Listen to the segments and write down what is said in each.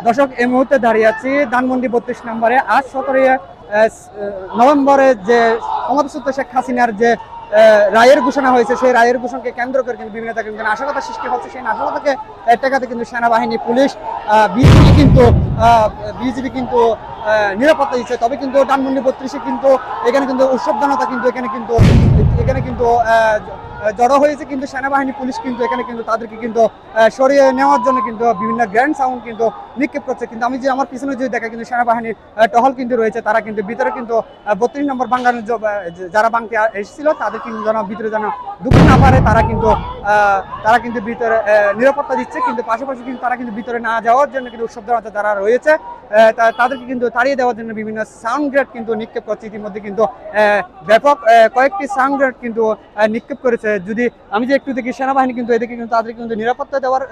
দর্শক এই মুহূর্তে দাঁড়িয়ে আছি ধানমন্ডি 32 নম্বরে। আজ 17 নভেম্বরে যে ক্ষমতাচ্যুত শেখ হাসিনার যে রায়ের ঘোষণা হয়েছে, সেই রায়ের ঘোষণাকে কেন্দ্র করে কিন্তু বিভিন্ন জায়গায় কিন্তু নাশকতা সৃষ্টি হচ্ছে। সেই নাশকতাকে ঠেকাতে কিন্তু সেনাবাহিনী, পুলিশ, বিজিবি কিন্তু নিরাপত্তা দিচ্ছে। তবে কিন্তু ধানমন্ডি 32-এ কিন্তু এখানে কিন্তু উৎসব জনতা কিন্তু এখানে কিন্তু জড়ো হয়েছে। কিন্তু সেনাবাহিনী, পুলিশ কিন্তু এখানে কিন্তু তাদেরকে কিন্তু সরিয়ে নেওয়ার জন্য কিন্তু বিভিন্ন গ্র্যান্ড সাউন্ড কিন্তু নিক্ষেপ করছে। কিন্তু আমি যে আমার পিছনে যদি দেখা, কিন্তু সেনাবাহিনীর টহল কিন্তু রয়েছে। তারা কিন্তু ভিতরে কিন্তু 32 নম্বর বাঙ্গানোর যারা বাংতে এসেছিল তাদের কিন্তু যেন ভিতরে যেন ঢুকতে না পারে, তারা কিন্তু ভিতরে নিরাপত্তা দিচ্ছে। কিন্তু পাশাপাশি কিন্তু তারা কিন্তু ভিতরে না যাওয়ার জন্য কিন্তু উৎসব জনতা যারা রয়েছে তাদেরকে কিন্তু তাড়িয়ে দেওয়ার জন্য বিভিন্ন সাউন্ড গ্রেড কিন্তু নিক্ষেপ করছে। ইতিমধ্যে কিন্তু ব্যাপক কয়েকটি সাউন্ড গ্রেড কিন্তু নিক্ষেপ করেছে। যদি আমি যে একটু দেখি, সেনাবাহিনী কিন্তু এদিকে কিন্তু তাদেরকে কিন্তু নিরাপত্তা দেওয়ার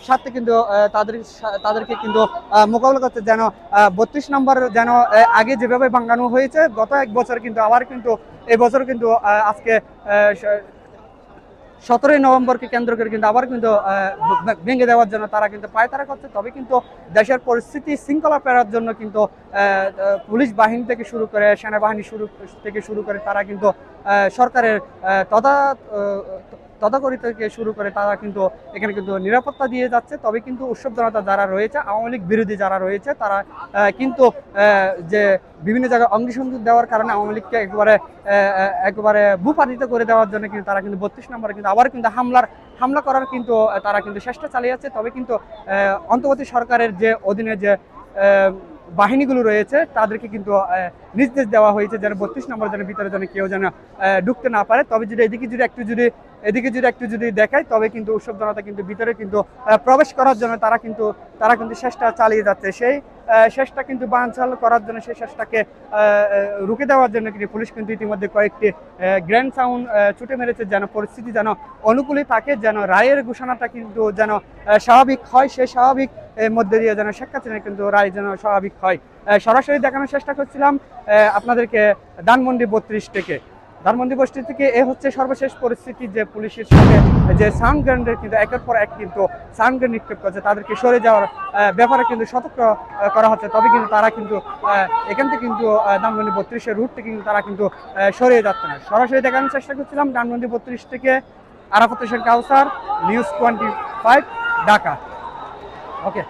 সাথে কিন্তু তাদেরকে কিন্তু মোকাবিলা করতে, যেন 32 নম্বর যেন আগে যেভাবে ভাঙানো হয়েছে গত এক বছর, কিন্তু আবার কিন্তু এবছর কিন্তু আজকে 17 নভেম্বরকে কেন্দ্র করে কিন্তু আবার কিন্তু ভেঙে দেওয়ার জন্য তারা কিন্তু পায়তারা করছে। তবে কিন্তু দেশের পরিস্থিতি শৃঙ্খলা ফেরার জন্য কিন্তু পুলিশ বাহিনী থেকে শুরু করে, সেনাবাহিনী থেকে শুরু করে তারা কিন্তু সরকারের তদাকরি থেকে শুরু করে তারা কিন্তু এখানে কিন্তু নিরাপত্তা দিয়ে যাচ্ছে। তবে কিন্তু উৎসব জনতা যারা রয়েছে, আওয়ামী লীগ বিরোধী যারা রয়েছে, তারা কিন্তু যে বিভিন্ন জায়গায় অগ্নিসংযোগ দেওয়ার কারণে আওয়ামী লীগকে একেবারে ভূপাতিত করে দেওয়ার জন্য কিন্তু তারা কিন্তু 32 নম্বরে কিন্তু আবার কিন্তু হামলা করার কিন্তু তারা কিন্তু চেষ্টা চালিয়ে যাচ্ছে। তবে কিন্তু অন্তর্বর্তী সরকারের যে অধীনে যে বাহিনীগুলো রয়েছে তাদেরকে কিন্তু নির্দেশ দেওয়া হয়েছে যেন 32 নম্বর যেন ভিতরে যেন কেউ যেন ঢুকতে না পারে। তবে যদি এদিকে যদি একটু দেখায়, তবে কিন্তু উৎসব জনতা কিন্তু ভিতরে কিন্তু প্রবেশ করার জন্য তারা কিন্তু চেষ্টা চালিয়ে যাচ্ছে। সেই চেষ্টা কিন্তু বানচাল করার জন্য, সেই চেষ্টাকে রুখে দেওয়ার জন্য কিন্তু পুলিশ কিন্তু ইতিমধ্যে কয়েকটি গ্র্যান্ড সাউন্ড ছুটে মেরেছে, যেন পরিস্থিতি যেন অনুকূলে থাকে, যেন রায়ের ঘোষণাটা কিন্তু যেন স্বাভাবিক হয়। সেই স্বাভাবিক মধ্যে দিয়ে যেন শেখ হাসিনা কিন্তু রায় যেন স্বাভাবিক হয়। সরাসরি দেখানোর চেষ্টা করছিলাম আপনাদেরকে ধানমন্ডি 32 থেকে। এ হচ্ছে সর্বশেষ পরিস্থিতি, যে পুলিশের সাথে যে সাউন্ড গ্রেনেডের কিন্তু একের পর এক কিন্তু সাউন্ড গ্রেনেড নিক্ষেপ করছে, তাদেরকে সরে যাওয়ার ব্যাপারে কিন্তু সতর্ক করা হচ্ছে। তবে কিন্তু তারা কিন্তু এখান থেকে কিন্তু ধানমন্ডি 32-এর রুটটি কিন্তু তারা কিন্তু সরিয়ে যাচ্ছে না। সরাসরি দেখানোর চেষ্টা করছিলাম ধানমন্ডি 32 থেকে। আরাফাত হোসেন কাউসার, নিউজ 25, ঢাকা। ওকে।